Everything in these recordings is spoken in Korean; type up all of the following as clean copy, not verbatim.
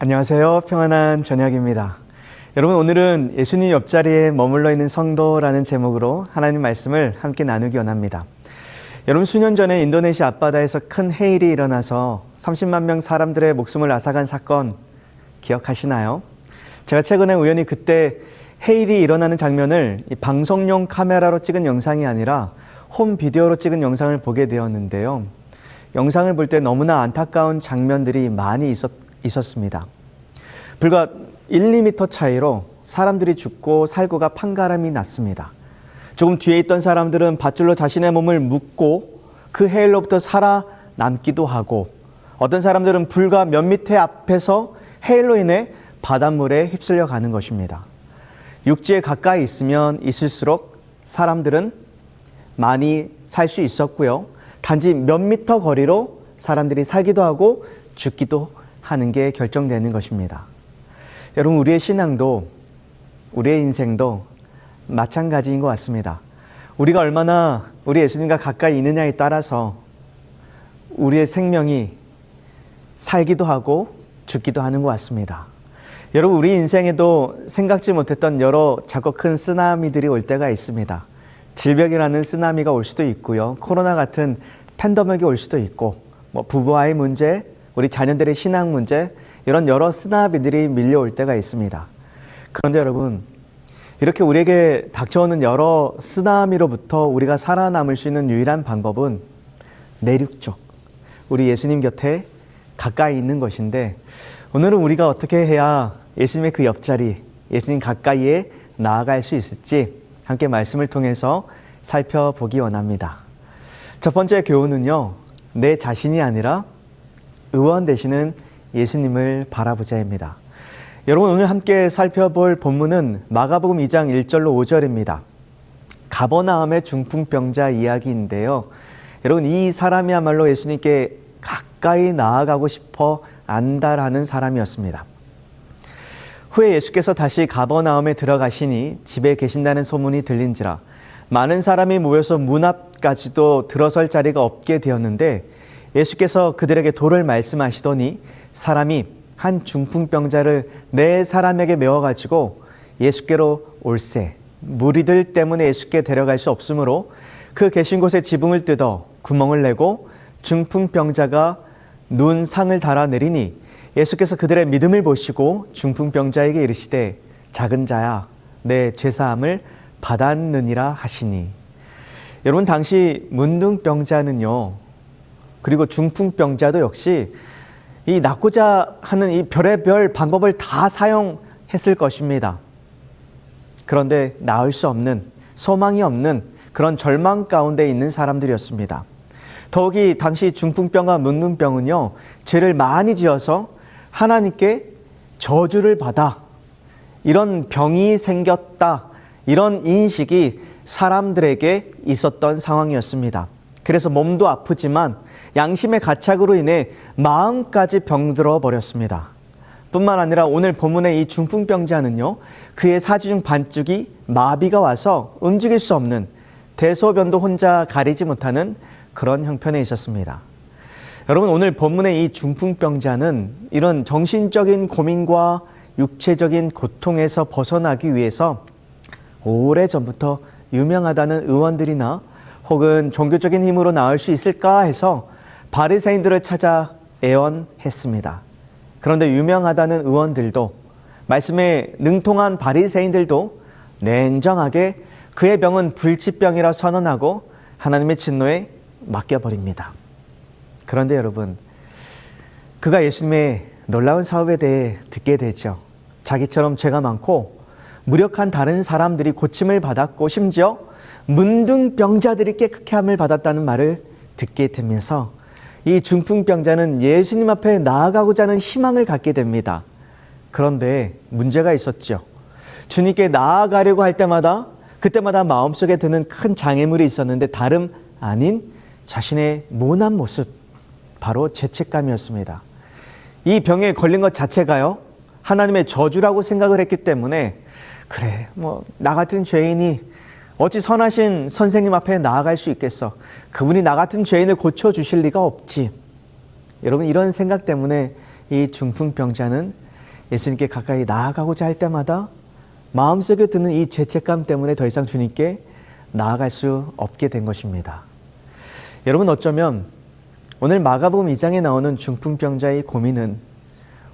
안녕하세요. 평안한 저녁입니다. 여러분, 오늘은 예수님 옆자리에 머물러 있는 성도라는 제목으로 하나님 말씀을 함께 나누기 원합니다. 여러분, 수년 전에 인도네시아 앞바다에서 큰 해일이 일어나서 30만 명 사람들의 목숨을 앗아간 사건 기억하시나요? 제가 최근에 우연히 그때 해일이 일어나는 장면을 방송용 카메라로 찍은 영상이 아니라 홈 비디오로 찍은 영상을 보게 되었는데요. 영상을 볼 때 너무나 안타까운 장면들이 많이 있었습니다. 불과 1, 2m 차이로 사람들이 죽고 살구가 판가름이 났습니다. 조금 뒤에 있던 사람들은 밧줄로 자신의 몸을 묶고 그 해일로부터 살아남기도 하고, 어떤 사람들은 불과 몇 미터 앞에서 해일로 인해 바닷물에 휩쓸려 가는 것입니다. 육지에 가까이 있으면 있을수록 사람들은 많이 살 수 있었고요. 단지 몇 미터 거리로 사람들이 살기도 하고 죽기도 하는 게 결정되는 것입니다. 여러분, 우리의 신앙도, 우리의 인생도 마찬가지인 것 같습니다. 우리가 얼마나 우리 예수님과 가까이 있느냐에 따라서 우리의 생명이 살기도 하고 죽기도 하는 것 같습니다. 여러분, 우리 인생에도 생각지 못했던 여러 작고 큰 쓰나미들이 올 때가 있습니다. 질병이라는 쓰나미가 올 수도 있고요. 코로나 같은 팬데믹이 올 수도 있고, 부부와의 문제, 우리 자녀들의 신앙 문제, 이런 여러 쓰나미들이 밀려올 때가 있습니다. 그런데 여러분, 이렇게 우리에게 닥쳐오는 여러 쓰나미로부터 우리가 살아남을 수 있는 유일한 방법은 내륙 쪽, 우리 예수님 곁에 가까이 있는 것인데, 오늘은 우리가 어떻게 해야 예수님의 그 옆자리, 예수님 가까이에 나아갈 수 있을지 함께 말씀을 통해서 살펴보기 원합니다. 첫 번째 교훈은요, 내 자신이 아니라 의원 되시는 예수님을 바라보자입니다. 여러분, 오늘 함께 살펴볼 본문은 마가복음 2장 1절로 5절입니다. 가버나움의 중풍병자 이야기인데요. 여러분, 이 사람이야말로 예수님께 가까이 나아가고 싶어 안달하는 사람이었습니다. 후에 예수께서 다시 가버나움에 들어가시니 집에 계신다는 소문이 들린지라 많은 사람이 모여서 문 앞까지도 들어설 자리가 없게 되었는데, 예수께서 그들에게 도를 말씀하시더니 사람이 한 중풍병자를 네 사람에게 메워가지고 예수께로 올세, 무리들 때문에 예수께 데려갈 수 없으므로 그 계신 곳에 지붕을 뜯어 구멍을 내고 중풍병자가 눈 상을 달아 내리니, 예수께서 그들의 믿음을 보시고 중풍병자에게 이르시되 작은 자야, 내 죄사함을 받았느니라 하시니. 여러분, 당시 문둥병자는요, 그리고 중풍병자도 역시 이 낫고자 하는 이 별의별 방법을 다 사용했을 것입니다. 그런데 나을 수 없는, 소망이 없는 그런 절망 가운데 있는 사람들이었습니다. 더욱이 당시 중풍병과 문둥병은요, 죄를 많이 지어서 하나님께 저주를 받아 이런 병이 생겼다, 이런 인식이 사람들에게 있었던 상황이었습니다. 그래서 몸도 아프지만 양심의 가착으로 인해 마음까지 병들어 버렸습니다. 뿐만 아니라 오늘 본문의 이 중풍병자는요, 그의 사지 중 반쪽이 마비가 와서 움직일 수 없는, 대소변도 혼자 가리지 못하는 그런 형편에 있었습니다. 여러분, 오늘 본문의 이 중풍병자는 이런 정신적인 고민과 육체적인 고통에서 벗어나기 위해서 오래전부터 유명하다는 의원들이나 혹은 종교적인 힘으로 나을 수 있을까 해서 바리새인들을 찾아 애원했습니다. 그런데 유명하다는 의원들도, 말씀에 능통한 바리새인들도 냉정하게 그의 병은 불치병이라 선언하고 하나님의 진노에 맡겨버립니다. 그런데 여러분, 그가 예수님의 놀라운 사업에 대해 듣게 되죠. 자기처럼 죄가 많고 무력한 다른 사람들이 고침을 받았고, 심지어 문둥병자들이 깨끗게 함을 받았다는 말을 듣게 되면서 이 중풍병자는 예수님 앞에 나아가고자 하는 희망을 갖게 됩니다. 그런데 문제가 있었죠. 주님께 나아가려고 할 때마다, 그때마다 마음속에 드는 큰 장애물이 있었는데 다름 아닌 자신의 모난 모습, 바로 죄책감이었습니다. 이 병에 걸린 것 자체가요, 하나님의 저주라고 생각을 했기 때문에, 그래, 나 같은 죄인이 어찌 선하신 선생님 앞에 나아갈 수 있겠어. 그분이 나 같은 죄인을 고쳐주실 리가 없지. 여러분, 이런 생각 때문에 이 중풍병자는 예수님께 가까이 나아가고자 할 때마다 마음속에 드는 이 죄책감 때문에 더 이상 주님께 나아갈 수 없게 된 것입니다. 여러분, 어쩌면 오늘 마가복음 2장에 나오는 중풍병자의 고민은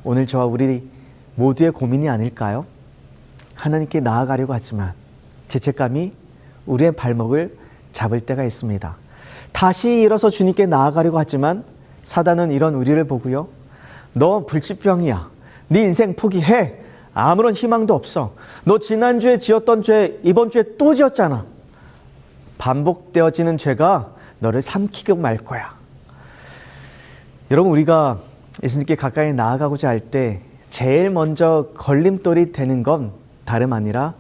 오늘 저와 우리 모두의 고민이 아닐까요? 하나님께 나아가려고 하지만 죄책감이 우리의 발목을 잡을 때가 있습니다. 다시 일어서 주님께 나아가려고 하지만 사단은 이런 우리를 보고요, 너 불치병이야, 네 인생 포기해, 아무런 희망도 없어, 너 지난주에 지었던 죄 이번 주에 또 지었잖아, 반복되어지는 죄가 너를 삼키고 말 거야. 여러분, 우리가 예수님께 가까이 나아가고자 할 때 제일 먼저 걸림돌이 되는 건 다름 아니라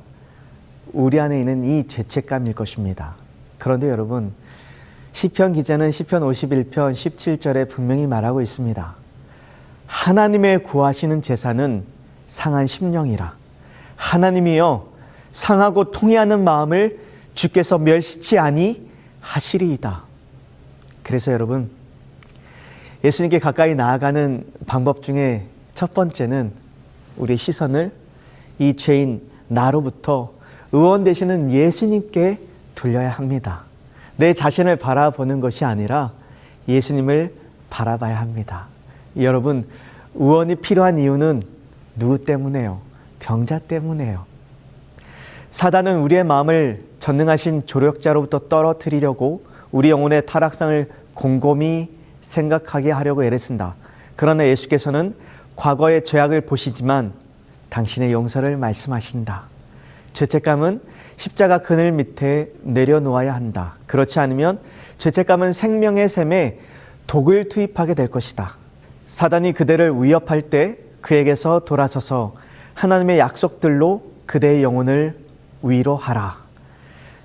우리 안에 있는 이 죄책감일 것입니다. 그런데 여러분, 시편 기자는 시편 51편 17절에 분명히 말하고 있습니다. 하나님의 구하시는 제사는 상한 심령이라. 하나님이여, 상하고 통회하는 마음을 주께서 멸시치 아니하시리이다. 그래서 여러분, 예수님께 가까이 나아가는 방법 중에 첫 번째는 우리의 시선을 이 죄인 나로부터 의원 되시는 예수님께 돌려야 합니다. 내 자신을 바라보는 것이 아니라 예수님을 바라봐야 합니다. 여러분, 의원이 필요한 이유는 누구 때문에요? 병자 때문에요. 사단은 우리의 마음을 전능하신 조력자로부터 떨어뜨리려고 우리 영혼의 타락상을 곰곰이 생각하게 하려고 애를 쓴다. 그러나 예수께서는 과거의 죄악을 보시지만 당신의 용서를 말씀하신다. 죄책감은 십자가 그늘 밑에 내려놓아야 한다. 그렇지 않으면 죄책감은 생명의 샘에 독을 투입하게 될 것이다. 사단이 그대를 위협할 때 그에게서 돌아서서 하나님의 약속들로 그대의 영혼을 위로하라.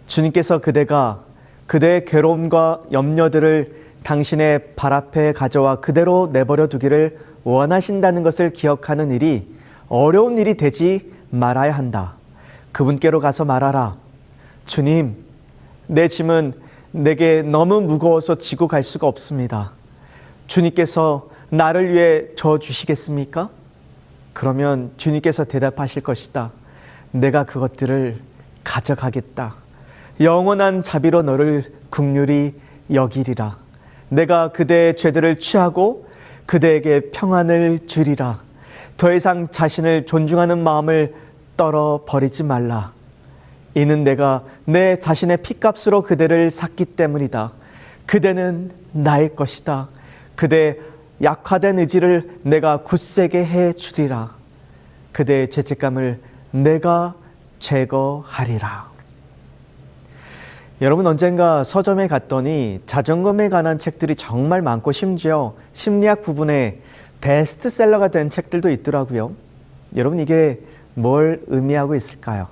주님께서 그대가 그대의 괴로움과 염려들을 당신의 발 앞에 가져와 그대로 내버려 두기를 원하신다는 것을 기억하는 일이 어려운 일이 되지 말아야 한다. 그분께로 가서 말하라. 주님, 내 짐은 내게 너무 무거워서 지고 갈 수가 없습니다. 주님께서 나를 위해 져주시겠습니까? 그러면 주님께서 대답하실 것이다. 내가 그것들을 가져가겠다. 영원한 자비로 너를 긍휼히 여기리라. 내가 그대의 죄들을 취하고 그대에게 평안을 주리라. 더 이상 자신을 존중하는 마음을 떨어버리지 말라. 이는 내가 내 자신의 피값으로 그대를 샀기 때문이다. 그대는 나의 것이다. 그대의 약화된 의지를 내가 굳세게 해주리라. 그대의 죄책감을 내가 제거하리라. 여러분, 언젠가 서점에 갔더니 자존감에 관한 책들이 정말 많고 심지어 심리학 부분에 베스트셀러가 된 책들도 있더라고요. 여러분, 이게 뭘 의미하고 있을까요?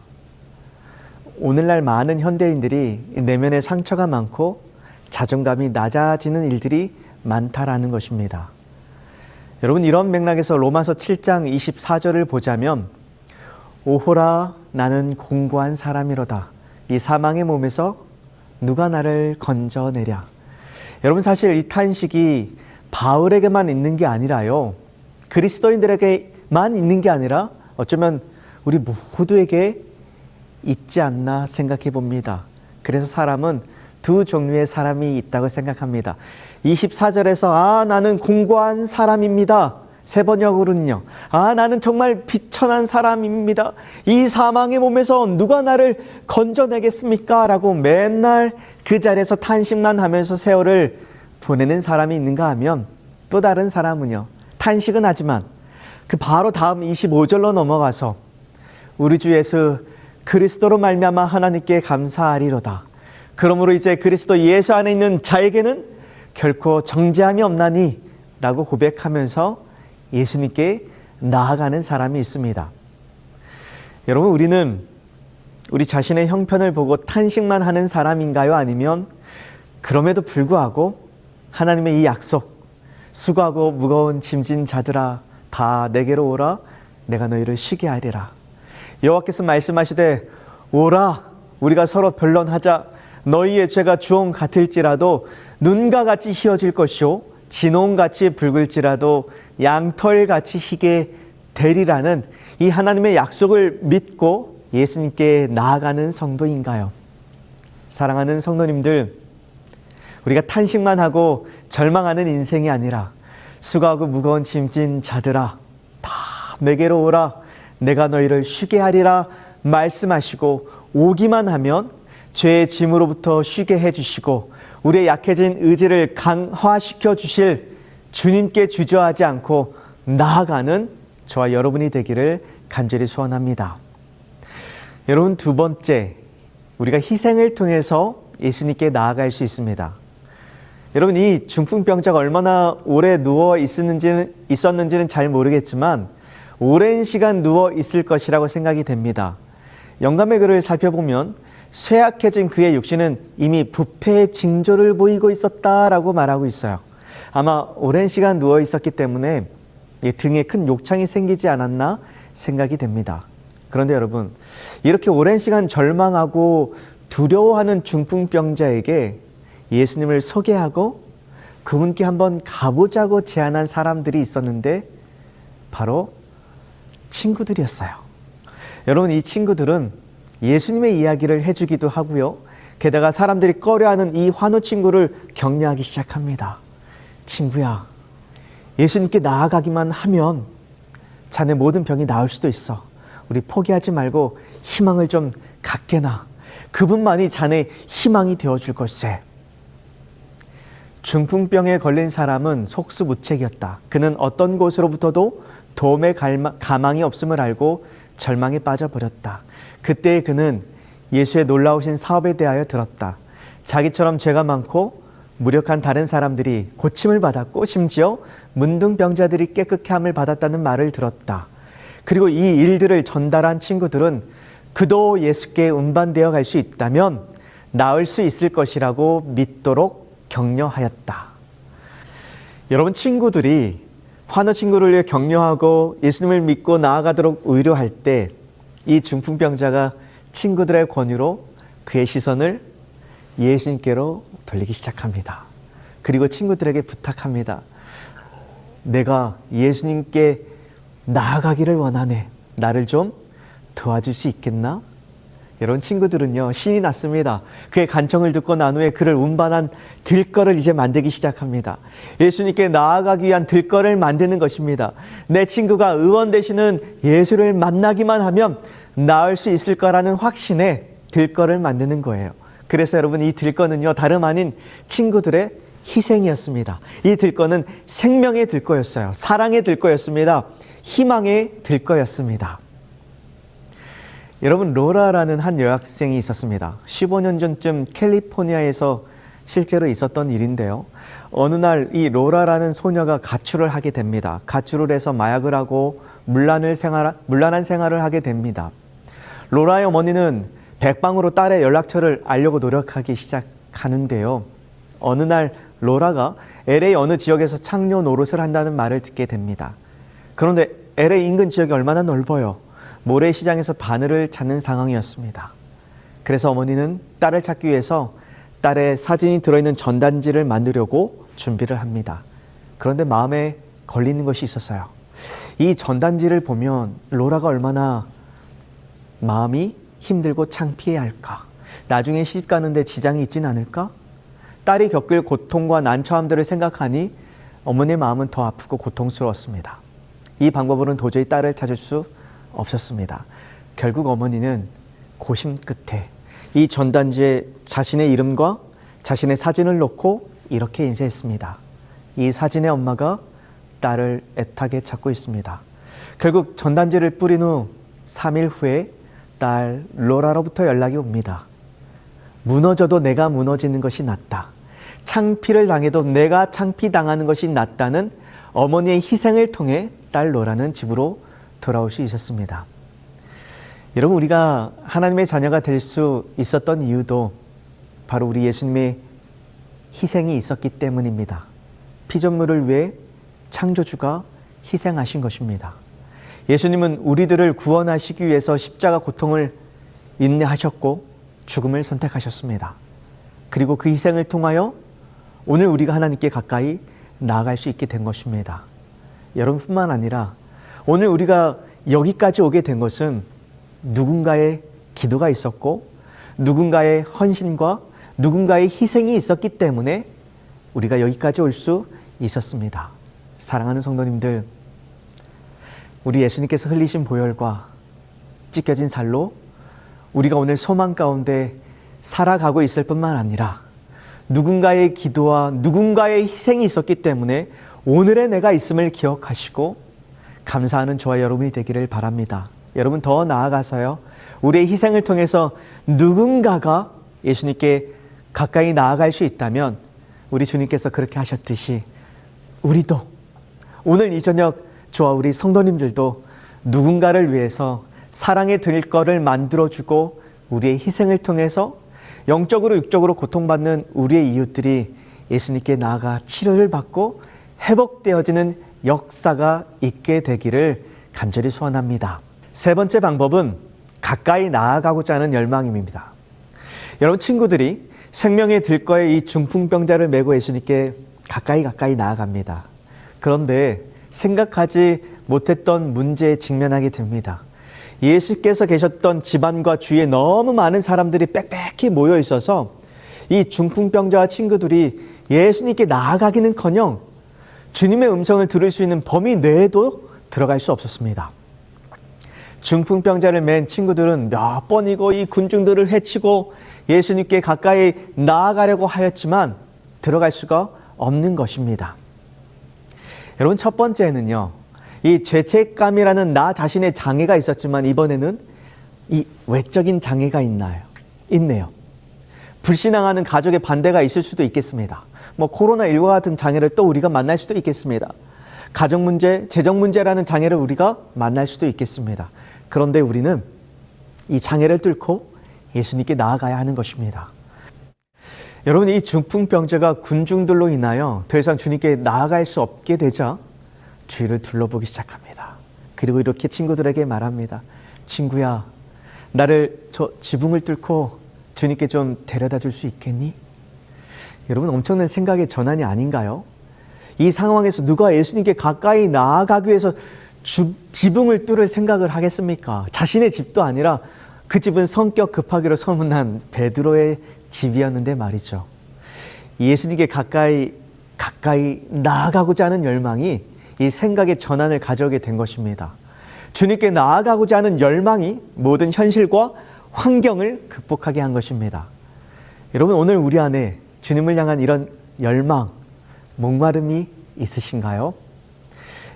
오늘날 많은 현대인들이 내면에 상처가 많고 자존감이 낮아지는 일들이 많다라는 것입니다. 여러분, 이런 맥락에서 로마서 7장 24절을 보자면 오호라 나는 공고한 사람이로다. 이 사망의 몸에서 누가 나를 건져내랴. 여러분, 사실 이 탄식이 바울에게만 있는 게 아니라요, 그리스도인들에게만 있는 게 아니라 어쩌면 우리 모두에게 있지 않나 생각해 봅니다. 그래서 사람은 두 종류의 사람이 있다고 생각합니다. 24절에서 나는 공고한 사람입니다. 세 번역으로는요, 나는 정말 비천한 사람입니다. 이 사망의 몸에서 누가 나를 건져내겠습니까? 라고 맨날 그 자리에서 탄식만 하면서 세월을 보내는 사람이 있는가 하면, 또 다른 사람은요, 탄식은 하지만 그 바로 다음 25절로 넘어가서 우리 주 예수 그리스도로 말미암아 하나님께 감사하리로다. 그러므로 이제 그리스도 예수 안에 있는 자에게는 결코 정죄함이 없나니 라고 고백하면서 예수님께 나아가는 사람이 있습니다. 여러분, 우리는 우리 자신의 형편을 보고 탄식만 하는 사람인가요? 아니면 그럼에도 불구하고 하나님의 이 약속, 수고하고 무거운 짐진 자들아 다 내게로 오라, 내가 너희를 쉬게 하리라. 여호와께서 말씀하시되 오라, 우리가 서로 변론하자. 너희의 죄가 주홍 같을지라도 눈과 같이 희어질 것이요 진홍같이 붉을지라도 양털같이 희게 되리라는 이 하나님의 약속을 믿고 예수님께 나아가는 성도인가요? 사랑하는 성도님들, 우리가 탄식만 하고 절망하는 인생이 아니라 수고하고 무거운 짐진 자들아 다 내게로 오라 내가 너희를 쉬게 하리라 말씀하시고 오기만 하면 죄의 짐으로부터 쉬게 해주시고 우리의 약해진 의지를 강화시켜 주실 주님께 주저하지 않고 나아가는 저와 여러분이 되기를 간절히 소원합니다. 여러분, 두 번째, 우리가 희생을 통해서 예수님께 나아갈 수 있습니다. 여러분, 이 중풍병자가 얼마나 오래 누워 있었는지는 잘 모르겠지만 오랜 시간 누워 있을 것이라고 생각이 됩니다. 영감의 글을 살펴보면 쇠약해진 그의 육신은 이미 부패의 징조를 보이고 있었다라고 말하고 있어요. 아마 오랜 시간 누워 있었기 때문에 등에 큰 욕창이 생기지 않았나 생각이 됩니다. 그런데 여러분, 이렇게 오랜 시간 절망하고 두려워하는 중풍병자에게 예수님을 소개하고 그분께 한번 가보자고 제안한 사람들이 있었는데 바로 친구들이었어요. 여러분, 이 친구들은 예수님의 이야기를 해주기도 하고요. 게다가 사람들이 꺼려하는 이 환우 친구를 격려하기 시작합니다. 친구야, 예수님께 나아가기만 하면 자네 모든 병이 나을 수도 있어. 우리 포기하지 말고 희망을 좀 갖게 나. 그분만이 자네의 희망이 되어줄 걸세. 중풍병에 걸린 사람은 속수무책이었다. 그는 어떤 곳으로부터도 도움의 가망이 없음을 알고 절망에 빠져버렸다. 그때 그는 예수의 놀라우신 사업에 대하여 들었다. 자기처럼 죄가 많고 무력한 다른 사람들이 고침을 받았고 심지어 문둥병자들이 깨끗게 함을 받았다는 말을 들었다. 그리고 이 일들을 전달한 친구들은 그도 예수께 운반되어 갈 수 있다면 나을 수 있을 것이라고 믿도록 격려하였다. 여러분, 친구들이 환우 친구를 위해 격려하고 예수님을 믿고 나아가도록 의료할 때 이 중풍병자가 친구들의 권유로 그의 시선을 예수님께로 돌리기 시작합니다. 그리고 친구들에게 부탁합니다. 내가 예수님께 나아가기를 원하네. 나를 좀 도와줄 수 있겠나? 여러분, 친구들은요 신이 났습니다. 그의 간청을 듣고 난 후에 그를 운반한 들거를 이제 만들기 시작합니다. 예수님께 나아가기 위한 들거를 만드는 것입니다. 내 친구가 의원 되시는 예수를 만나기만 하면 나을 수 있을 거라는 확신에 들거를 만드는 거예요. 그래서 여러분, 이 들거는요 다름 아닌 친구들의 희생이었습니다. 이 들거는 생명의 들거였어요. 사랑의 들거였습니다. 희망의 들거였습니다. 여러분, 로라라는 한 여학생이 있었습니다. 15년 전쯤 캘리포니아에서 실제로 있었던 일인데요. 어느 날 이 로라라는 소녀가 가출을 하게 됩니다. 가출을 해서 마약을 하고 문란한 생활을 하게 됩니다. 로라의 어머니는 백방으로 딸의 연락처를 알려고 노력하기 시작하는데요. 어느 날 로라가 LA 어느 지역에서 창녀 노릇을 한다는 말을 듣게 됩니다. 그런데 LA 인근 지역이 얼마나 넓어요. 모래시장에서 바늘을 찾는 상황이었습니다. 그래서 어머니는 딸을 찾기 위해서 딸의 사진이 들어있는 전단지를 만들려고 준비를 합니다. 그런데 마음에 걸리는 것이 있었어요. 이 전단지를 보면 로라가 얼마나 마음이 힘들고 창피해할까? 나중에 시집 가는데 지장이 있진 않을까? 딸이 겪을 고통과 난처함들을 생각하니 어머니의 마음은 더 아프고 고통스러웠습니다. 이 방법으로는 도저히 딸을 찾을 수 없었습니다. 결국 어머니는 고심 끝에 이 전단지에 자신의 이름과 자신의 사진을 놓고 이렇게 인쇄했습니다. 이 사진의 엄마가 딸을 애타게 찾고 있습니다. 결국 전단지를 뿌린 후 3일 후에 딸 로라로부터 연락이 옵니다. 무너져도 내가 무너지는 것이 낫다. 창피를 당해도 내가 창피당하는 것이 낫다는 어머니의 희생을 통해 딸 로라는 집으로 돌아올 수 있었습니다. 여러분, 우리가 하나님의 자녀가 될 수 있었던 이유도 바로 우리 예수님의 희생이 있었기 때문입니다. 피조물을 위해 창조주가 희생하신 것입니다. 예수님은 우리들을 구원하시기 위해서 십자가 고통을 인내하셨고 죽음을 선택하셨습니다. 그리고 그 희생을 통하여 오늘 우리가 하나님께 가까이 나아갈 수 있게 된 것입니다. 여러분뿐만 아니라 오늘 우리가 여기까지 오게 된 것은 누군가의 기도가 있었고 누군가의 헌신과 누군가의 희생이 있었기 때문에 우리가 여기까지 올 수 있었습니다. 사랑하는 성도님들, 우리 예수님께서 흘리신 보혈과 찢겨진 살로 우리가 오늘 소망 가운데 살아가고 있을 뿐만 아니라 누군가의 기도와 누군가의 희생이 있었기 때문에 오늘의 내가 있음을 기억하시고 감사하는 저와 여러분이 되기를 바랍니다. 여러분, 더 나아가서요, 우리의 희생을 통해서 누군가가 예수님께 가까이 나아갈 수 있다면 우리 주님께서 그렇게 하셨듯이 우리도 오늘 이 저녁 저와 우리 성도님들도 누군가를 위해서 사랑의 들거를 만들어주고 우리의 희생을 통해서 영적으로 육적으로 고통받는 우리의 이웃들이 예수님께 나아가 치료를 받고 회복되어지는 역사가 있게 되기를 간절히 소원합니다. 세 번째 방법은 가까이 나아가고자 하는 열망입니다. 여러분, 친구들이 생명의 들거에 이 중풍병자를 메고 예수님께 가까이 나아갑니다. 그런데 생각하지 못했던 문제에 직면하게 됩니다. 예수께서 계셨던 집안과 주위에 너무 많은 사람들이 빽빽히 모여 있어서 이 중풍병자와 친구들이 예수님께 나아가기는커녕 주님의 음성을 들을 수 있는 범위 내에도 들어갈 수 없었습니다. 중풍병자를 맨 친구들은 몇 번이고 이 군중들을 해치고 예수님께 가까이 나아가려고 하였지만 들어갈 수가 없는 것입니다. 여러분, 첫 번째는요, 이 죄책감이라는 나 자신의 장애가 있었지만 이번에는 이 외적인 장애가 있네요. 불신앙하는 가족의 반대가 있을 수도 있겠습니다. 코로나19와 같은 장애를 또 우리가 만날 수도 있겠습니다. 가정 문제, 재정 문제라는 장애를 우리가 만날 수도 있겠습니다. 그런데 우리는 이 장애를 뚫고 예수님께 나아가야 하는 것입니다. 여러분, 이 중풍병자가 군중들로 인하여 더 이상 주님께 나아갈 수 없게 되자 주위를 둘러보기 시작합니다. 그리고 이렇게 친구들에게 말합니다. 친구야, 나를 저 지붕을 뚫고 주님께 좀 데려다 줄 수 있겠니? 여러분, 엄청난 생각의 전환이 아닌가요? 이 상황에서 누가 예수님께 가까이 나아가기 위해서 지붕을 뚫을 생각을 하겠습니까? 자신의 집도 아니라 그 집은 성격 급하기로 소문난 베드로의 집이었는데 말이죠. 예수님께 가까이 나아가고자 하는 열망이 이 생각의 전환을 가져오게 된 것입니다. 주님께 나아가고자 하는 열망이 모든 현실과 환경을 극복하게 한 것입니다. 여러분, 오늘 우리 안에 주님을 향한 이런 열망, 목마름이 있으신가요?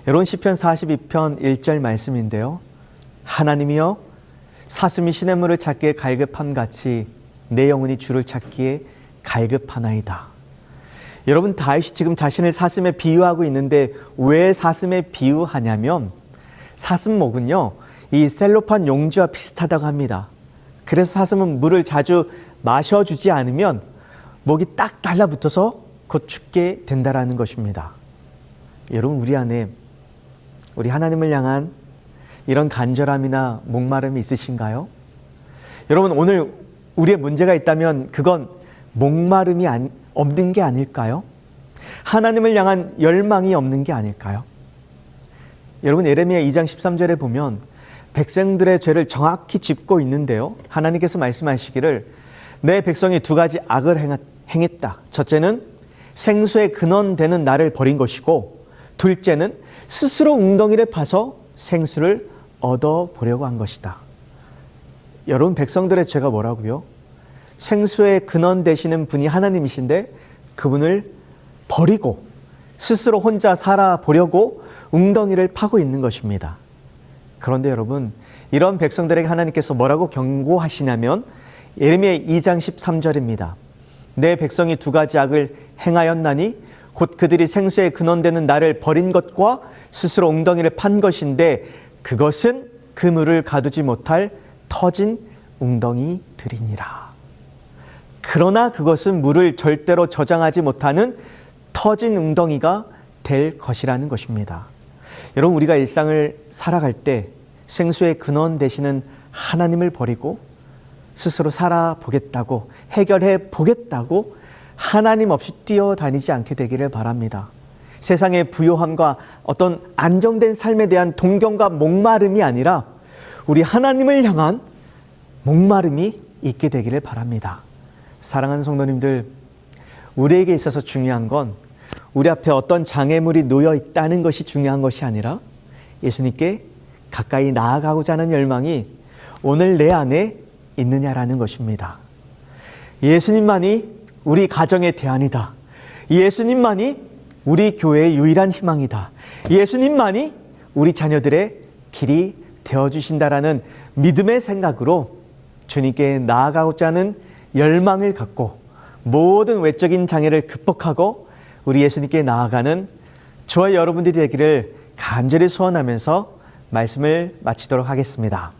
여러분, 시편 42편 1절 말씀인데요. 하나님이여, 사슴이 시냇물을 찾기에 갈급함같이 내 영혼이 주를 찾기에 갈급하나이다. 여러분, 다윗이 지금 자신을 사슴에 비유하고 있는데 왜 사슴에 비유하냐면 사슴목은요, 이 셀로판 용지와 비슷하다고 합니다. 그래서 사슴은 물을 자주 마셔주지 않으면 목이 딱 달라붙어서 곧 죽게 된다라는 것입니다. 여러분, 우리 안에 우리 하나님을 향한 이런 간절함이나 목마름이 있으신가요? 여러분, 오늘 우리의 문제가 있다면 그건 목마름이 없는 게 아닐까요? 하나님을 향한 열망이 없는 게 아닐까요? 여러분, 예레미야 2장 13절에 보면 백성들의 죄를 정확히 짚고 있는데요. 하나님께서 말씀하시기를 내 백성이 두 가지 악을 행했다. 첫째는 생수의 근원되는 나를 버린 것이고, 둘째는 스스로 웅덩이를 파서 생수를 얻어보려고 한 것이다. 여러분, 백성들의 죄가 뭐라고요? 생수의 근원 되시는 분이 하나님이신데 그분을 버리고 스스로 혼자 살아보려고 웅덩이를 파고 있는 것입니다. 그런데 여러분, 이런 백성들에게 하나님께서 뭐라고 경고하시냐면 예레미야 2장 13절입니다. 내 백성이 두 가지 악을 행하였나니 곧 그들이 생수의 근원되는 나를 버린 것과 스스로 웅덩이를 판 것인데 그것은 그 물을 가두지 못할 터진 웅덩이들이니라. 그러나 그것은 물을 절대로 저장하지 못하는 터진 웅덩이가 될 것이라는 것입니다. 여러분, 우리가 일상을 살아갈 때 생수의 근원 되시는 하나님을 버리고 스스로 살아보겠다고, 해결해 보겠다고 하나님 없이 뛰어다니지 않게 되기를 바랍니다. 세상의 부요함과 어떤 안정된 삶에 대한 동경과 목마름이 아니라 우리 하나님을 향한 목마름이 있게 되기를 바랍니다. 사랑하는 성도님들, 우리에게 있어서 중요한 건 우리 앞에 어떤 장애물이 놓여 있다는 것이 중요한 것이 아니라 예수님께 가까이 나아가고자 하는 열망이 오늘 내 안에 있느냐라는 것입니다. 예수님만이 우리 가정의 대안이다. 예수님만이 우리 교회의 유일한 희망이다. 예수님만이 우리 자녀들의 길이 되어주신다라는 믿음의 생각으로 주님께 나아가고자 하는 열망을 갖고 모든 외적인 장애를 극복하고 우리 예수님께 나아가는 저와 여러분들이 되기를 간절히 소원하면서 말씀을 마치도록 하겠습니다.